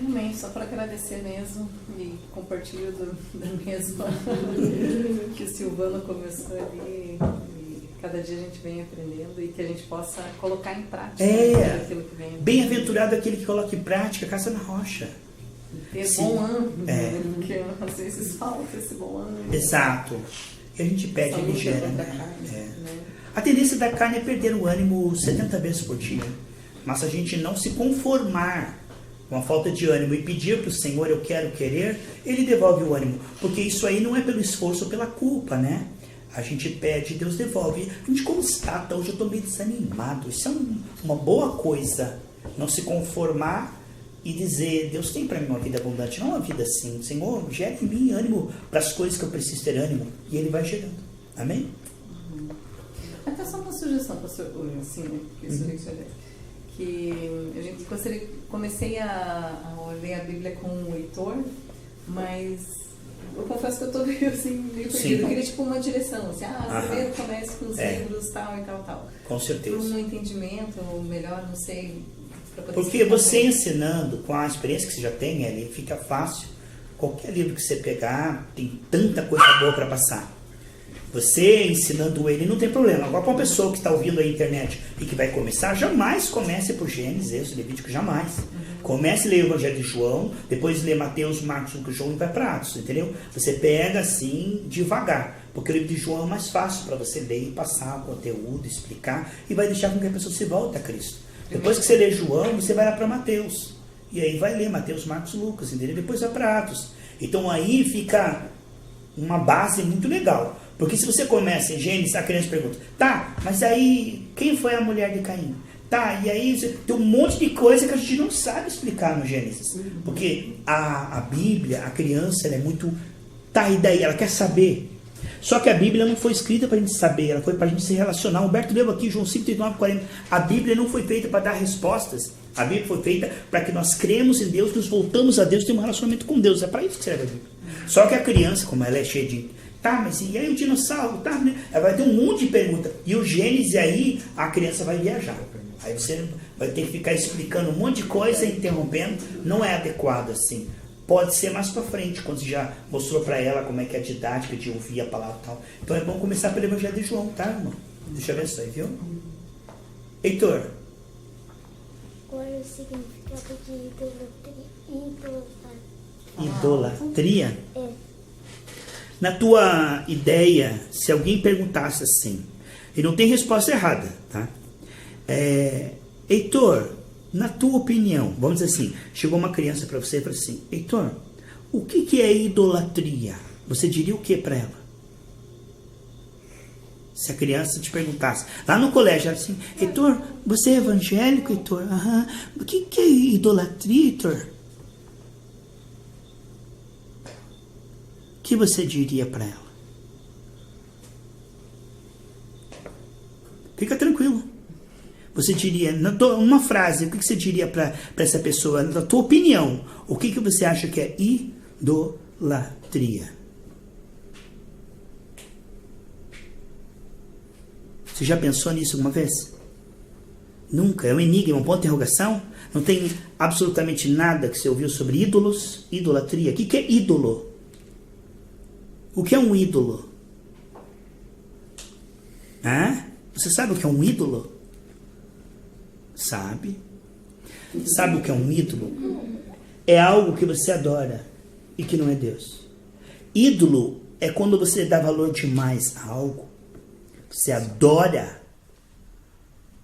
Realmente, só para agradecer mesmo e compartilho da mesma que o Silvano começou ali. E cada dia a gente vem aprendendo e que a gente possa colocar em prática aquilo que vem. Bem-aventurado aquele que coloca em prática, casa na rocha. Ter Sim. bom ânimo, É. porque às vezes falta esse bom ânimo. Exato. E a gente pede, ele gera. Da Né? carne, É. né? A tendência da carne é perder o ânimo 70 vezes por dia. Mas se a gente não se conformar com a falta de ânimo e pedir para o Senhor, eu quero querer, Ele devolve o ânimo. Porque isso aí não é pelo esforço ou pela culpa, né? A gente pede, Deus devolve. A gente constata, hoje eu estou meio desanimado. Isso é uma boa coisa. Não se conformar e dizer, Deus tem para mim uma vida abundante, não uma vida assim. Senhor, gera em mim ânimo para as coisas que eu preciso ter ânimo. E Ele vai gerando. Amém? Até só uma sugestão, pastor, assim, né? Que a gente comecei a ler a Bíblia com o Heitor, mas eu confesso que eu estou meio perdido. Eu queria tipo uma direção, assim, primeiro comece com os livros, tal e tal. Com certeza. Por um entendimento melhor, não sei. Porque você ensinando, com a experiência que você já tem, ali fica fácil. Qualquer livro que você pegar, tem tanta coisa boa para passar. Você ensinando ele não tem problema. Agora, para uma pessoa que está ouvindo a internet e que vai começar, jamais comece por Gênesis, Êxodo, Levítico, jamais. Comece a ler o Evangelho de João, depois lê Mateus, Marcos, Lucas, João e vai para Atos, entendeu? Você pega assim, devagar. Porque o livro de João é mais fácil para você ler e passar o conteúdo, explicar, e vai deixar com que a pessoa se volte a Cristo. Depois que você lê João, você vai lá para Mateus. E aí vai ler Mateus, Marcos, Lucas, entendeu? Depois vai para Atos. Então aí fica uma base muito legal. Porque se você começa em Gênesis, a criança pergunta, tá, mas aí quem foi a mulher de Caim? Tá, e aí tem um monte de coisa que a gente não sabe explicar no Gênesis. Porque a Bíblia, a criança, ela é muito, tá, e daí? Ela quer saber. Só que a Bíblia não foi escrita para a gente saber, ela foi para a gente se relacionar. Humberto leu aqui, João 5, 39, 40. A Bíblia não foi feita para dar respostas. A Bíblia foi feita para que nós cremos em Deus, nos voltamos a Deus, temos um relacionamento com Deus. É para isso que serve a Bíblia. Só que a criança, como ela é cheia de... Tá, mas e aí o dinossauro? Tá, né? Ela vai ter um monte de perguntas. E o Gênesis aí, a criança vai viajar. Aí você vai ter que ficar explicando um monte de coisa e interrompendo. Não é adequado assim. Pode ser mais para frente, quando você já mostrou para ela como é que é a didática de ouvir a palavra e tal. Então é bom começar pelo Evangelho de João, tá, irmão? Deixa eu ver isso aí, viu? Heitor. Qual é o significado de idolatria? Idolatria? É. Na tua ideia, se alguém perguntasse assim, e não tem resposta errada, tá? Heitor, na tua opinião, vamos dizer assim, chegou uma criança para você e falou assim, Heitor, o que é idolatria? Você diria o que para ela? Se a criança te perguntasse, lá no colégio, ela assim, Heitor, você é evangélico, Heitor? Aham. O que é idolatria, Heitor? O que você diria para ela? Fica tranquilo. Você diria, uma frase, o que você diria para essa pessoa? Na tua opinião, o que você acha que é idolatria? Você já pensou nisso alguma vez? Nunca? É um enigma, um ponto de interrogação? Não tem absolutamente nada que você ouviu sobre ídolos, idolatria. O que é ídolo? O que é um ídolo? Você sabe o que é um ídolo? Sabe? Sabe o que é um ídolo? É algo que você adora e que não é Deus. Ídolo é quando você dá valor demais a algo. Você adora.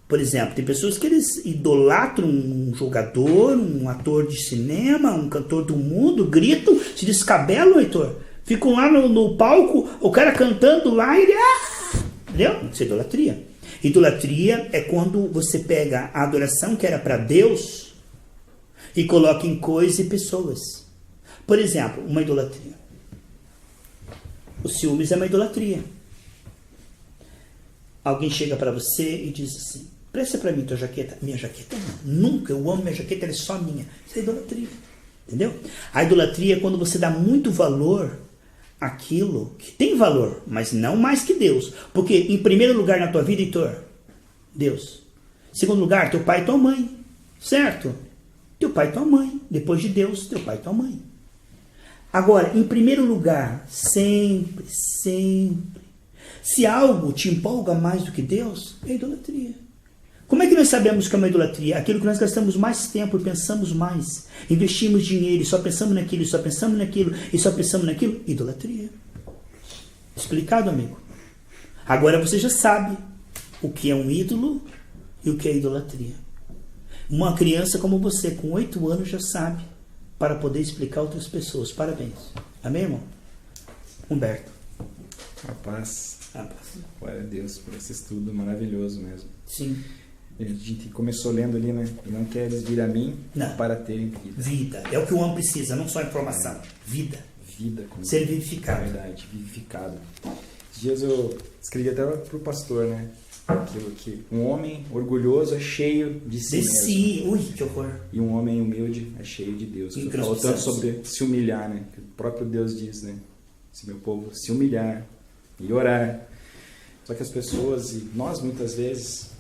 Por exemplo, tem pessoas que eles idolatram um jogador, um ator de cinema, um cantor do mundo, gritam, se descabelam, Heitor. Ficam lá no palco, o cara cantando lá e ele... Entendeu? Isso é idolatria. Idolatria é quando você pega a adoração que era para Deus e coloca em coisas e pessoas. Por exemplo, uma idolatria. O ciúmes é uma idolatria. Alguém chega para você e diz assim, presta para mim tua jaqueta. Minha jaqueta não. Nunca, eu amo minha jaqueta, ela é só minha. Isso é idolatria. Entendeu? A idolatria é quando você dá muito valor aquilo que tem valor, mas não mais que Deus. Porque em primeiro lugar na tua vida, Heitor, Deus. Em segundo lugar, teu pai e tua mãe. Certo? Teu pai e tua mãe. Depois de Deus, teu pai e tua mãe. Agora, em primeiro lugar, sempre, se algo te empolga mais do que Deus, é idolatria. Como é que nós sabemos que é uma idolatria? Aquilo que nós gastamos mais tempo e pensamos mais. Investimos dinheiro e só pensamos naquilo, e só pensamos naquilo, e só pensamos naquilo. Idolatria. Explicado, amigo? Agora você já sabe o que é um ídolo e o que é idolatria. Uma criança como você, com 8 anos, já sabe para poder explicar a outras pessoas. Parabéns. Amém, irmão? Humberto. A paz. A paz. Glória a Deus por esse estudo maravilhoso mesmo. Sim. A gente começou lendo ali, né? E não queres vir a mim para terem vida. Vida. É o que o homem precisa, não só informação. Vida. Vida. Como ser vivificado. Verdade, vivificado. Esses dias eu escrevi até para o pastor, né? Aquilo que um homem orgulhoso é cheio de si mesmo. Si. Ui, que horror. E um homem humilde é cheio de Deus. Falou tanto sobre se humilhar, né? Que o próprio Deus diz, né? Se meu povo se humilhar e orar. Só que as pessoas, e nós muitas vezes,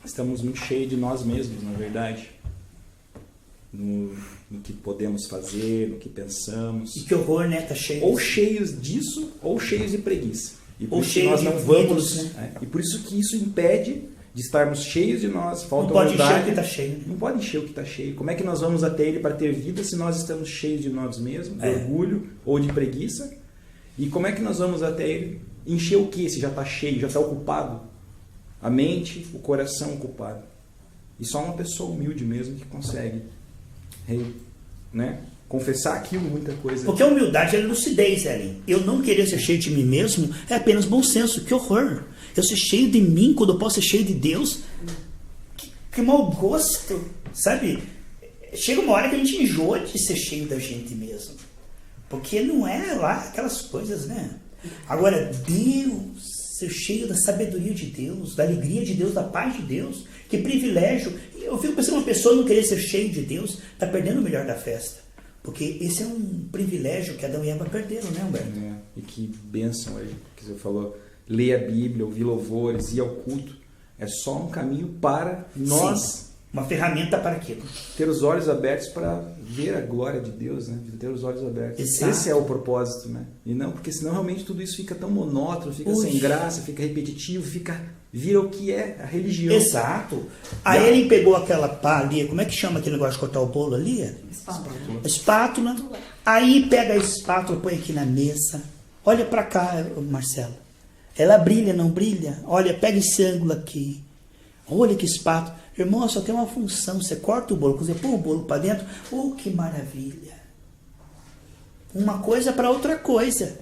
estamos muito cheios de nós mesmos, na verdade. No que podemos fazer, no que pensamos. E que horror, né? Tá cheio. Ou cheios disso, ou cheios de preguiça. E por ou isso nós não vamos. Né? E por isso que isso impede de estarmos cheios de nós. Falta não pode humildade. encher o que está cheio. Né? Não pode encher o que está cheio. Como é que nós vamos até Ele para ter vida se nós estamos cheios de nós mesmos, de orgulho ou de preguiça? E como é que nós vamos até Ele encher o que se já está cheio, já está ocupado? A mente, o coração ocupado. E só uma pessoa humilde mesmo que consegue, né? Confessar aquilo, muita coisa. Porque a humildade é lucidez, Ellen. Eu não querer ser cheio de mim mesmo é apenas bom senso. Que horror. Eu ser cheio de mim quando eu posso ser cheio de Deus. Que mau gosto. Sabe? Chega uma hora que a gente enjoa de ser cheio da gente mesmo. Porque não é lá aquelas coisas, né? Agora, Deus, ser cheio da sabedoria de Deus, da alegria de Deus, da paz de Deus. Que privilégio. Eu fico pensando, uma pessoa não querer ser cheio de Deus, está perdendo o melhor da festa. Porque esse é um privilégio que Adão e Eva perderam, né, Humberto? E que bênção aí, que você falou. Ler a Bíblia, ouvir louvores, ir ao culto, é só um caminho para nós... Sim, uma ferramenta para aquilo. Ter os olhos abertos para ver a glória de Deus, né? Ter os olhos abertos. Exato. Esse é o propósito, né? E não, porque senão realmente tudo isso fica tão monótono, fica sem graça, fica repetitivo, vira o que é a religião. Exato. Aí ele pegou aquela pá ali, como é que chama aquele negócio de cortar o bolo ali? Espátula. Aí pega a espátula, põe aqui na mesa. Olha para cá, Marcelo. Ela brilha, não brilha? Olha, pega esse ângulo aqui. Olha que espátula. Irmão, só tem uma função. Você corta o bolo, você põe o bolo para dentro. Oh, que maravilha. Uma coisa para outra coisa.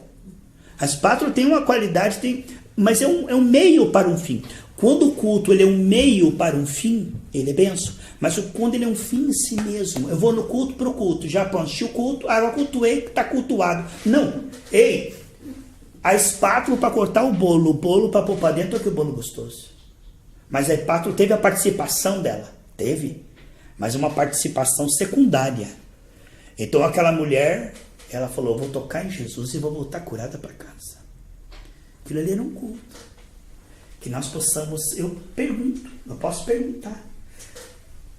A espátula tem uma qualidade, mas é um meio para um fim. Quando o culto ele é um meio para um fim, ele é benção. Mas quando ele é um fim em si mesmo, eu vou no culto para o culto, já pronto, o culto, agora cultuei, está cultuado. Não, ei, a espátula para cortar o bolo para pôr para dentro, é que o bolo gostoso. Mas a espátula teve a participação dela, mas uma participação secundária. Então aquela mulher, ela falou, eu vou tocar em Jesus e vou voltar curada para casa. Aquilo ali era um culto. Que nós possamos, eu posso perguntar.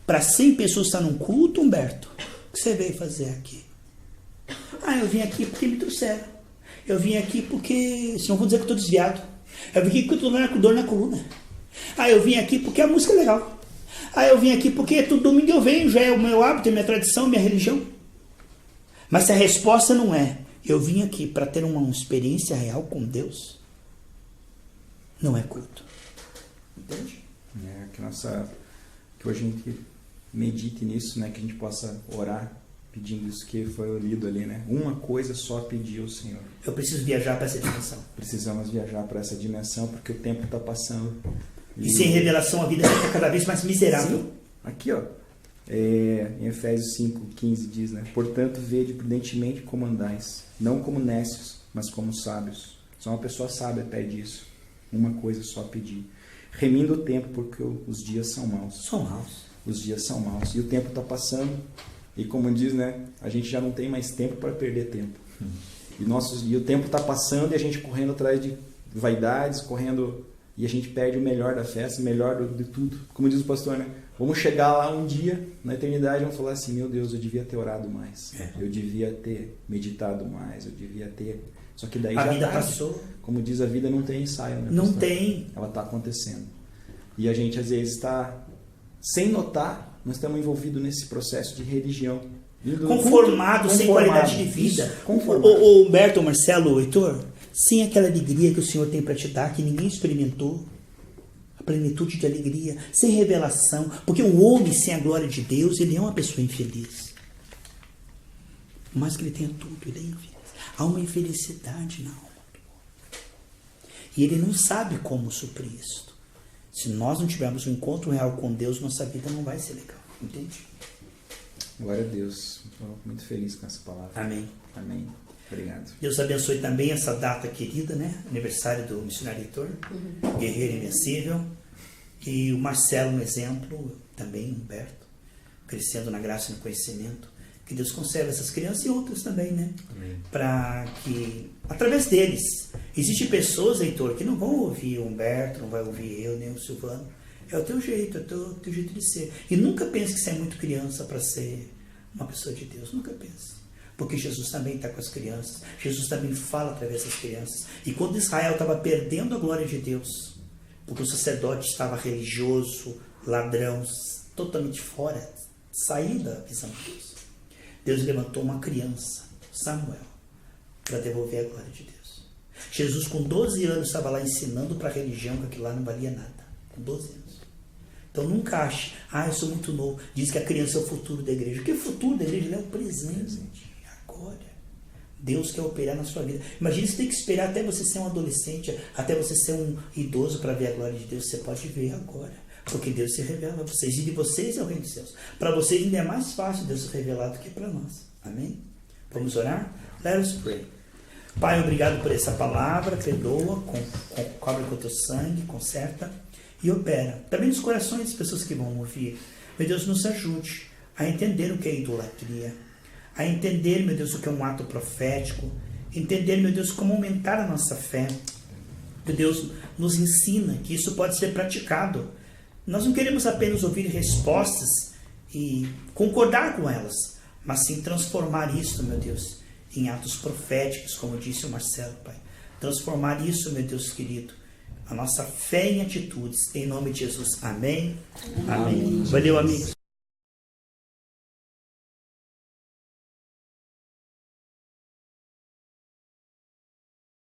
Para 100 pessoas estar num culto, Humberto, o que você veio fazer aqui? Eu vim aqui porque me trouxeram. Eu vim aqui porque, senão vou dizer que eu estou desviado. Eu vim aqui porque eu estou com dor na coluna. Eu vim aqui porque a música é legal. Eu vim aqui porque todo domingo eu venho, já é o meu hábito, é minha tradição, minha religião. Mas se a resposta não é, eu vim aqui para ter uma experiência real com Deus, não é culto. Entende? Que hoje a gente medite nisso, né? Que a gente possa orar pedindo isso que foi lido ali, né? Uma coisa só pedir ao Senhor. Eu preciso viajar para essa dimensão. Precisamos viajar para essa dimensão porque o tempo está passando. E sem revelação a vida fica cada vez mais miserável. Sim. Aqui, ó. Em Efésios 5:15 diz, né? Portanto, vede prudentemente como andais, não como necios, mas como sábios. Só uma pessoa sábia pede isso. Uma coisa só pedir. Remindo o tempo, porque os dias são maus. São maus. Os dias são maus. E o tempo está passando. E como diz, né? A gente já não tem mais tempo para perder tempo. E o tempo está passando e a gente correndo atrás de vaidades, e a gente perde o melhor da festa, o melhor de tudo. Como diz o pastor, né? Vamos chegar lá um dia, na eternidade, e vamos falar assim, meu Deus, eu devia ter orado mais. Eu devia ter meditado mais, eu devia ter... Só que daí A já vida tá. passou. Como diz a vida, não tem ensaio, né? Não pastor? tem. Ela está acontecendo. E a gente, às vezes, está, sem notar, nós estamos envolvidos nesse processo de religião. Conformado, sem qualidade de vida. O Humberto, o Marcelo, o Heitor, sem aquela alegria que o Senhor tem para te dar, que ninguém experimentou. A plenitude de alegria, sem revelação. Porque o homem sem a glória de Deus, ele é uma pessoa infeliz. Por mais que ele tenha tudo, ele é infeliz. Há uma infelicidade na alma do homem. E ele não sabe como suprir isso. Se nós não tivermos um encontro real com Deus, nossa vida não vai ser legal. Entende? Glória a Deus. Estou muito feliz com essa palavra. Amém. Amém. Obrigado. Deus abençoe também essa data querida, né? Aniversário do missionário Heitor, guerreiro invencível. E o Marcelo, um exemplo, também Humberto, crescendo na graça e no conhecimento. Que Deus conserve essas crianças e outras também, né? Para que, através deles, existem pessoas, Heitor, que não vão ouvir o Humberto, não vai ouvir eu, nem o Silvano. É o teu jeito, é o teu jeito de ser. E nunca pense que você é muito criança para ser uma pessoa de Deus. Nunca pense. Porque Jesus também está com as crianças. Jesus também fala através das crianças. E quando Israel estava perdendo a glória de Deus, porque o sacerdote estava religioso, ladrão, totalmente fora, saído da visão de Deus, Deus levantou uma criança, Samuel, para devolver a glória de Deus. Jesus, com 12 anos, estava lá ensinando para a religião que aquilo lá não valia nada. Com 12 anos. Então nunca ache, eu sou muito novo. Diz que a criança é o futuro da igreja. O que é o futuro da igreja? Ele é o presente. Agora. Deus quer operar na sua vida. Imagina, você tem que esperar até você ser um adolescente, até você ser um idoso para ver a glória de Deus. Você pode ver agora. Porque Deus se revela a vocês. E de vocês é o reino dos céus. Para vocês ainda é mais fácil Deus se revelar do que para nós. Amém? Vamos orar? Let us pray. Pai, obrigado por essa palavra. Perdoa, cobre com o teu sangue, conserta e opera. Também nos corações das pessoas que vão ouvir. Meu Deus, nos ajude a entender o que é idolatria. A entender, meu Deus, o que é um ato profético. Entender, meu Deus, como aumentar a nossa fé. Meu Deus, nos ensina que isso pode ser praticado. Nós não queremos apenas ouvir respostas e concordar com elas, mas sim transformar isso, meu Deus, em atos proféticos, como disse o Marcelo, Pai. Transformar isso, meu Deus querido, a nossa fé em atitudes, em nome de Jesus. Amém? Amém. Valeu, amigos.